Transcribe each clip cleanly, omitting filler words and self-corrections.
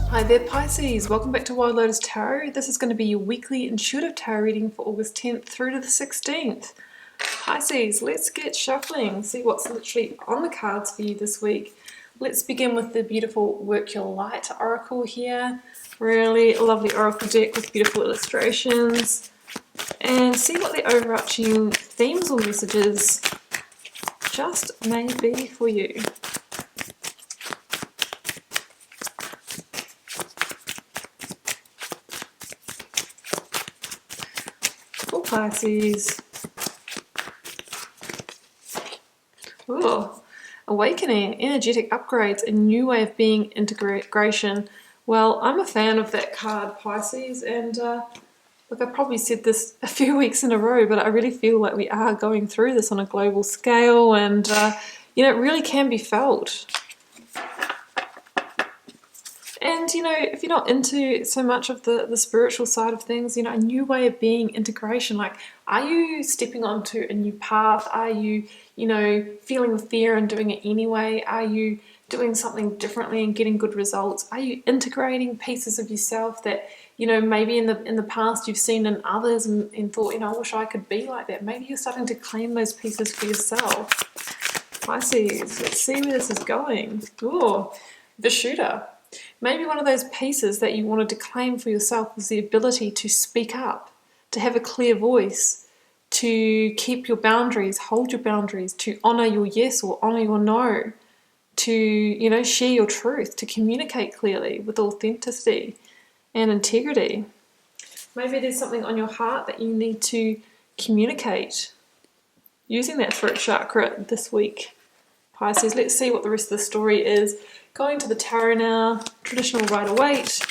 Hi there Pisces, welcome back to Wild Lotus Tarot. This is going to be your weekly intuitive tarot reading for August 10th through to the 16th. Pisces, let's get shuffling, see what's literally on the cards for you this week. Let's begin with the beautiful Work Your Light Oracle here. Really lovely oracle deck with beautiful illustrations. And see what the overarching themes or messages just may be for you. Pisces. Ooh, awakening, energetic upgrades, a new way of being, integration. Well, I'm a fan of that card, Pisces, and look, I probably said this a few weeks in a row, but I really feel like we are going through this on a global scale, and you know, it really can be felt. And, you know, if you're not into so much of the spiritual side of things, you know, a new way of being, integration, like, are you stepping onto a new path? Are you, you know, feeling the fear and doing it anyway? Are you doing something differently and getting good results? Are you integrating pieces of yourself that, you know, maybe in the past you've seen in others and thought, you know, I wish I could be like that. Maybe you're starting to claim those pieces for yourself. Pisces, let's see where this is going. Ooh, the shooter. Maybe one of those pieces that you wanted to claim for yourself was the ability to speak up, to have a clear voice, to keep your boundaries, hold your boundaries, to honour your yes or honour your no, to, you know, share your truth, to communicate clearly with authenticity and integrity. Maybe there's something on your heart that you need to communicate using that throat chakra this week. Pisces, let's see what the rest of the story is. Going to the tarot now, traditional Rider-Waite.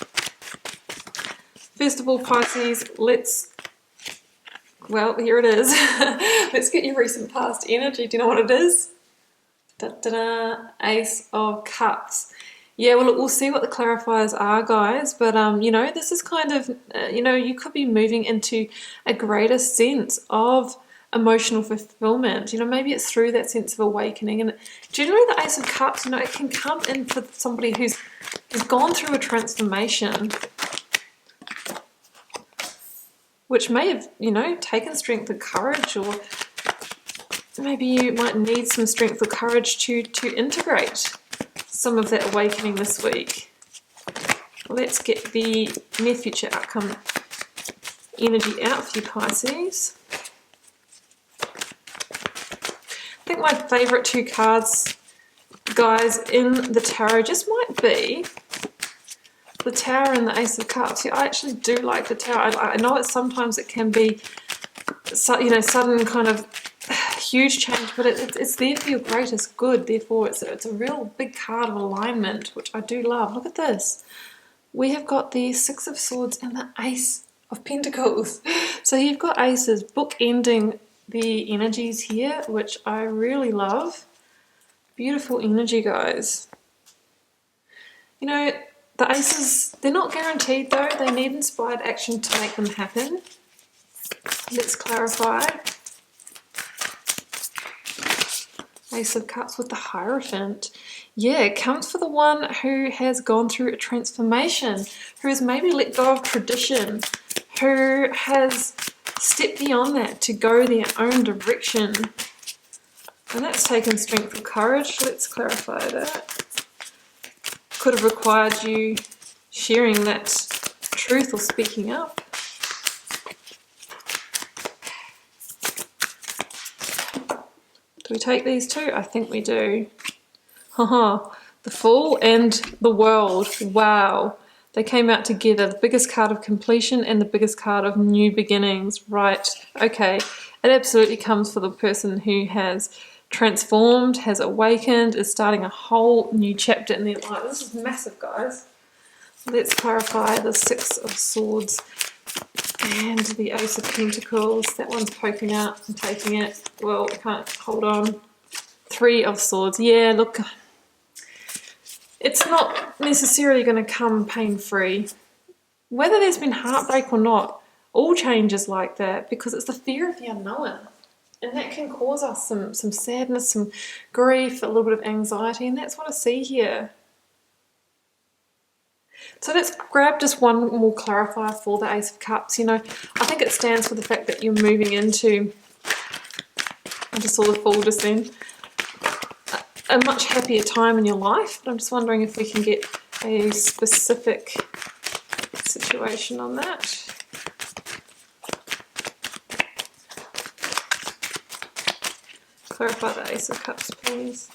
First of all, Pisces, well, here it is. Let's get your recent past energy. Do you know what it is? Da-da-da, Ace of Cups. Yeah, well, we'll see what the clarifiers are, guys. But, you know, this is kind of, you know, you could be moving into a greater sense of emotional fulfillment. You know, maybe it's through that sense of awakening. And generally the Ace of Cups, you know, it can come in for somebody who's gone through a transformation, which may have, you know, taken strength or courage, or maybe you might need some strength or courage to integrate some of that awakening this week. Let's get the near future outcome energy out for you, Pisces. I think my favourite two cards, guys, in the tarot just might be the Tower and the Ace of Cups. Yeah, I actually do like the Tower. I know it sometimes it can be, you know, sudden kind of huge change, but it's there for your greatest good. Therefore, it's a real big card of alignment, which I do love. Look at this. We have got the Six of Swords and the Ace of Pentacles. So you've got aces bookending the energies here, which I really love. Beautiful energy, guys. You know, the aces, they're not guaranteed though. They need inspired action to make them happen. Let's clarify. Ace of Cups with the Hierophant. Yeah, it comes for the one who has gone through a transformation, who has maybe let go of tradition, who has stepped beyond that to go their own direction. And that's taken strength or courage. Let's clarify that. Could have required you sharing that truth or speaking up. Do we take these two? I think we do. Haha, the Fool and the World. Wow. They came out together. The biggest card of completion and the biggest card of new beginnings. Right. Okay. It absolutely comes for the person who has transformed, has awakened, is starting a whole new chapter in their life. This is massive, guys. Let's clarify the Six of Swords and the Ace of Pentacles. That one's poking out and taking it. Well, I can't hold on. Three of Swords. Yeah, look, it's not necessarily going to come pain-free. Whether there's been heartbreak or not, all change is like that because it's the fear of the unknown. And that can cause us some sadness, some grief, a little bit of anxiety, and that's what I see here. So let's grab just one more clarifier for the Ace of Cups. You know, I think it stands for the fact that you're moving into, I just saw the Fool just then, a much happier time in your life. But I'm just wondering if we can get a specific situation on that. Clarify the Ace of Cups, please.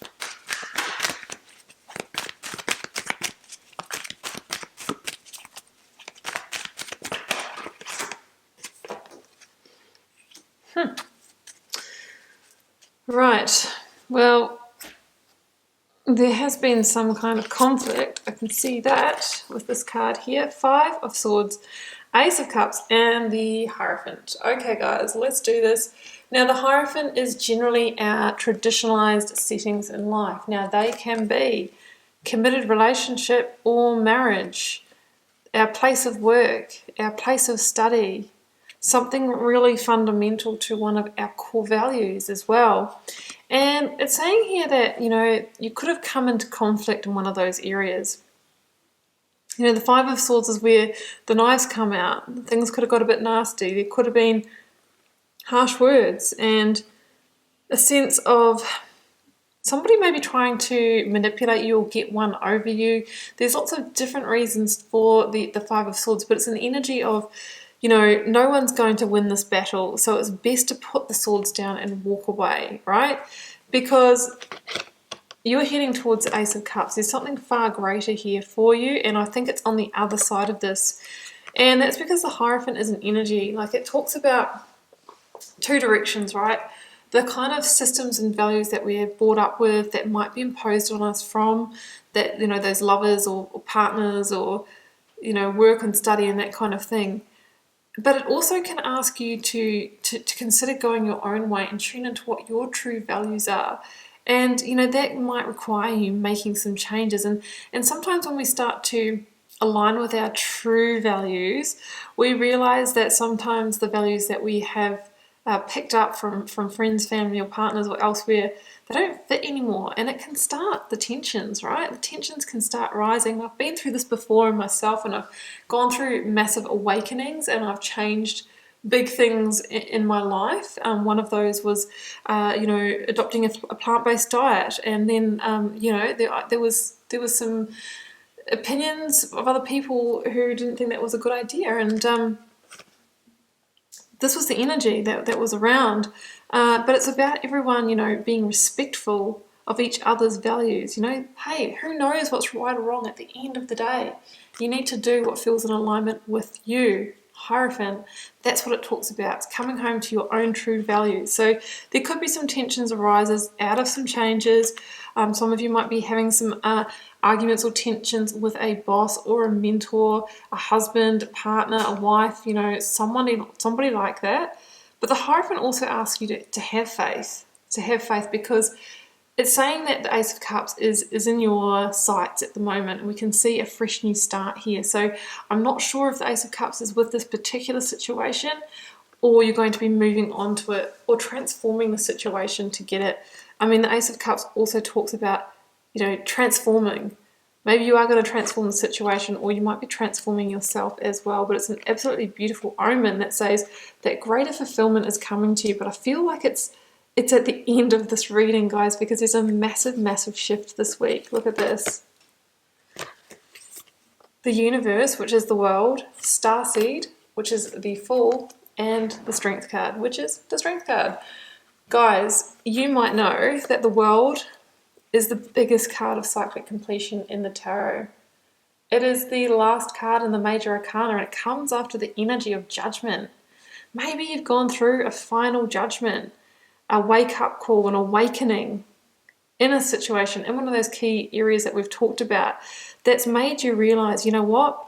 Right, well, there has been some kind of conflict. I can see that with this card here. 5 of Swords, Ace of Cups, and the Hierophant. Okay, guys, let's do this. Now, the Hierophant is generally our traditionalized settings in life. Now, they can be committed relationship or marriage, our place of work, our place of study, something really fundamental to one of our core values as well. And it's saying here that, you know, you could have come into conflict in one of those areas. You know, the 5 of Swords is where the knives come out. Things could have got a bit nasty. There could have been harsh words and a sense of somebody maybe trying to manipulate you or get one over you. There's lots of different reasons for the 5 of Swords, but it's an energy of, you know, no one's going to win this battle, so it's best to put the swords down and walk away, right? Because you're heading towards the Ace of Cups. There's something far greater here for you, and I think it's on the other side of this. And that's because the Hierophant is an energy. Like, it talks about 2 directions, right? The kind of systems and values that we're brought up with that might be imposed on us from that, you know, those lovers or partners or, you know, work and study and that kind of thing. But it also can ask you to consider going your own way and tune into what your true values are. And, you know, that might require you making some changes. And sometimes when we start to align with our true values, we realize that sometimes the values that we have picked up from friends, family or partners or elsewhere, they don't fit anymore, and it can start the tensions, right? The tensions can start rising. I've been through this before in myself, and I've gone through massive awakenings, and I've changed big things in my life. One of those was, you know, adopting a plant-based diet, and then, you know, there was some opinions of other people who didn't think that was a good idea, and this was the energy that was around. But it's about everyone, you know, being respectful of each other's values. You know, hey, who knows what's right or wrong at the end of the day? You need to do what feels in alignment with you. Hierophant, that's what it talks about. It's coming home to your own true values. So there could be some tensions arises out of some changes. Some of you might be having some arguments or tensions with a boss or a mentor, a husband, a partner, a wife, you know, somebody like that. But the Hierophant also asks you to have faith, because it's saying that the Ace of Cups is in your sights at the moment, and we can see a fresh new start here. So I'm not sure if the Ace of Cups is with this particular situation, or you're going to be moving on to it or transforming the situation to get it. I mean, the Ace of Cups also talks about, you know, transforming. Maybe you are going to transform the situation, or you might be transforming yourself as well. But it's an absolutely beautiful omen that says that greater fulfillment is coming to you. But I feel like it's at the end of this reading, guys, because there's a massive, massive shift this week. Look at this. The Universe, which is the world, Starseed, which is the Fool, and the Strength card, which is the Strength card. Guys, you might know that the world is the biggest card of cyclic completion in the tarot. It is the last card in the major arcana, and it comes after the energy of judgment. Maybe you've gone through a final judgment, a wake-up call, an awakening in a situation, in one of those key areas that we've talked about, that's made you realize, you know what?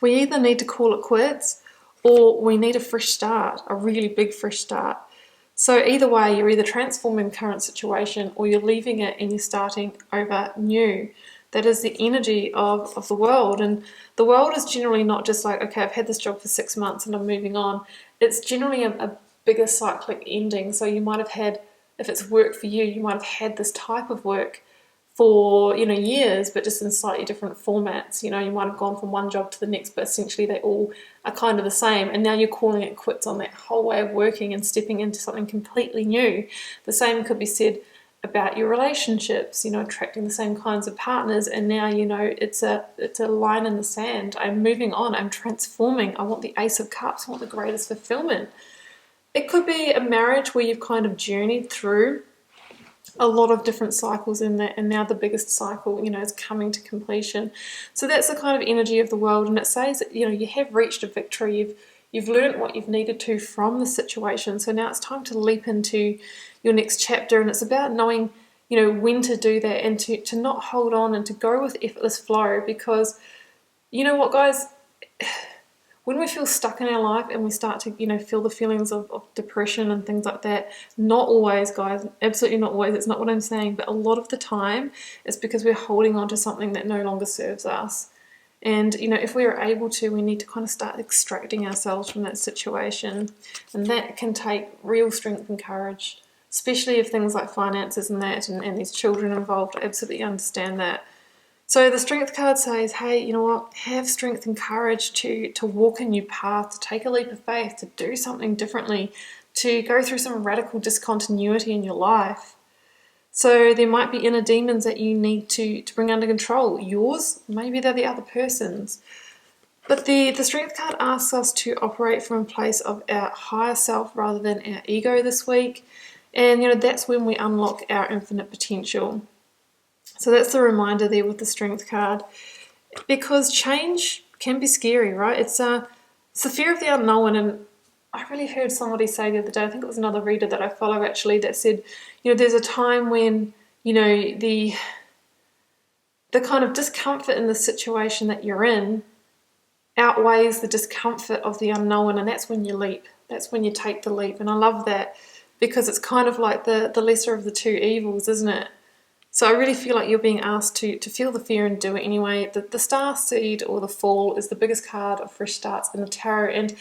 We either need to call it quits, or we need a fresh start, a really big fresh start. So either way, you're either transforming the current situation, or you're leaving it and you're starting over new. That is the energy of the world. And the world is generally not just like, okay, I've had this job for 6 months and I'm moving on. It's generally a bigger cyclic ending. So you might have had, if it's work for you, you might have had this type of work for, you know, years, but just in slightly different formats. You know, you might have gone from one job to the next, but essentially they all are kind of the same, and now you're calling it quits on that whole way of working and stepping into something completely new. The same could be said about your relationships, you know, attracting the same kinds of partners, and now, you know, it's a line in the sand. I'm moving on, I'm transforming, I want the Ace of Cups, I want the greatest fulfillment. It could be a marriage where you've kind of journeyed through a lot of different cycles in that, and now the biggest cycle, you know, is coming to completion. So that's the kind of energy of the world, and it says that, you know, you have reached a victory, you've learned what you've needed to from the situation, so now it's time to leap into your next chapter. And it's about knowing, you know, when to do that, and to not hold on, and to go with effortless flow. Because you know what, guys, when we feel stuck in our life and we start to, you know, feel the feelings of depression and things like that, not always, guys, absolutely not always, it's not what I'm saying, but a lot of the time it's because we're holding on to something that no longer serves us. And, you know, if we are able to, we need to kind of start extracting ourselves from that situation. And that can take real strength and courage, especially if things like finances and that, and these children involved. I absolutely understand that. So the Strength card says, hey, you know what, have strength and courage to walk a new path, to take a leap of faith, to do something differently, to go through some radical discontinuity in your life. So there might be inner demons that you need to bring under control. Yours, maybe they're the other person's. But the Strength card asks us to operate from a place of our higher self rather than our ego this week. And, you know, that's when we unlock our infinite potential. So that's the reminder there with the Strength card, because change can be scary, right? It's the fear of the unknown. And I really heard somebody say the other day, I think it was another reader that I follow actually, that said, you know, there's a time when, you know, the kind of discomfort in the situation that you're in outweighs the discomfort of the unknown, and that's when you leap. That's when you take the leap. And I love that, because it's kind of like the lesser of the two evils, isn't it? So I really feel like you're being asked to feel the fear and do it anyway. The Star Seed, or the Fall, is the biggest card of fresh starts in the tarot, and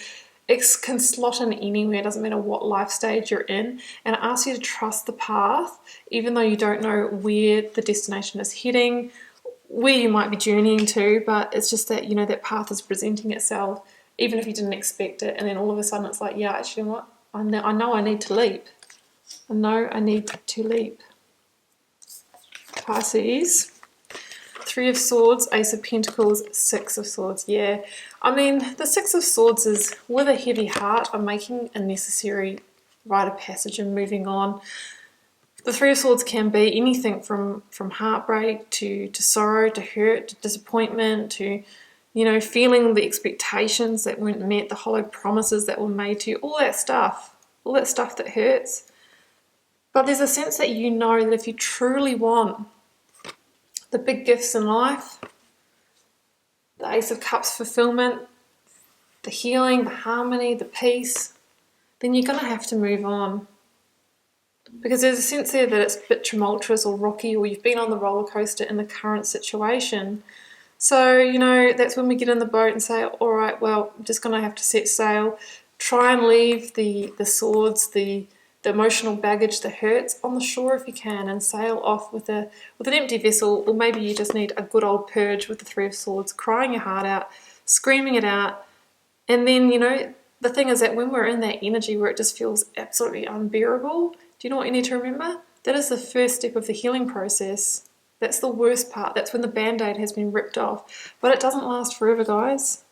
it can slot in anywhere. It doesn't matter what life stage you're in, and it asks you to trust the path, even though you don't know where the destination is heading, where you might be journeying to. But it's just that, you know, that path is presenting itself, even if you didn't expect it. And then all of a sudden it's like, yeah, actually, what? I know I need to leap. I know I need to leap. Pisces, Three of Swords, Ace of Pentacles, Six of Swords. Yeah, I mean, the Six of Swords is, with a heavy heart, I'm making a necessary rite of passage and moving on. The Three of Swords can be anything from heartbreak to sorrow, to hurt, to disappointment, to, you know, feeling the expectations that weren't met, the hollow promises that were made to you, all that stuff that hurts. But there's a sense that you know that if you truly want the big gifts in life, the Ace of Cups fulfillment, the healing, the harmony, the peace, then you're going to have to move on. Because there's a sense there that it's a bit tumultuous or rocky, or you've been on the roller coaster in the current situation. So, you know, that's when we get in the boat and say, all right, well, I'm just going to have to set sail. Try and leave the swords, the emotional baggage that hurts on the shore if you can, and sail off with an empty vessel. Or maybe you just need a good old purge with the Three of Swords, crying your heart out, screaming it out. And then, you know, the thing is that when we're in that energy where it just feels absolutely unbearable, do you know what you need to remember? That is the first step of the healing process. That's the worst part. That's when the band-aid has been ripped off. But it doesn't last forever, guys.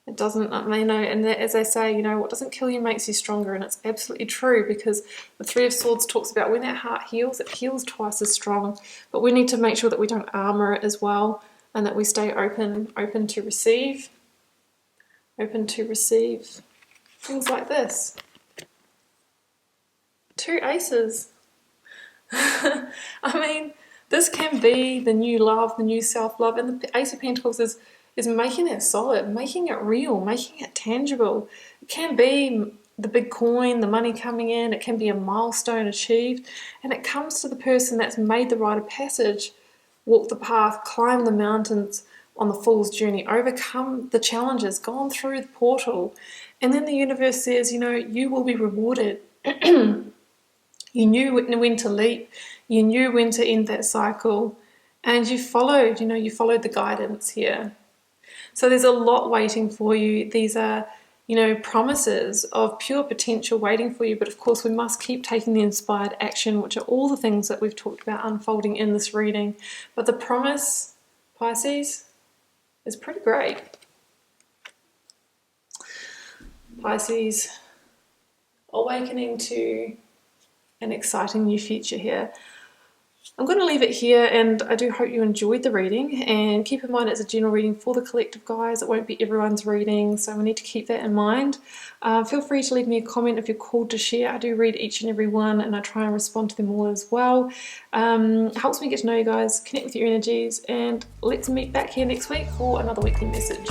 It doesn't, you know, and as they say, you know, what doesn't kill you makes you stronger, and it's absolutely true, because the Three of Swords talks about when that heart heals, it heals twice as strong. But we need to make sure that we don't armor it as well, and that we stay open to receive, things like this. Two aces. I mean, this can be the new love, the new self-love, and the Ace of Pentacles is making it solid, making it real, making it tangible. It can be the big coin, the money coming in, it can be a milestone achieved, and it comes to the person that's made the rite of passage, walk the path, climb the mountains on the Fool's journey, overcome the challenges, gone through the portal, and then the universe says, you know, you will be rewarded. You knew when to leap, you knew when to end that cycle, and you followed, you followed the guidance here. So there's a lot waiting for you. These are, promises of pure potential waiting for you. But of course, we must keep taking the inspired action, which are all the things that we've talked about unfolding in this reading. But the promise, Pisces, is pretty great. Pisces, awakening to an exciting new future here. I'm going to leave it here, and I do hope you enjoyed the reading, and keep in mind it's a general reading for the collective, guys. It won't be everyone's reading, so we need to keep that in mind. Feel free to leave me a comment if you're called to share. I do read each and every one, and I try and respond to them all as well. It helps me get to know you guys, connect with your energies, and let's meet back here next week for another weekly message.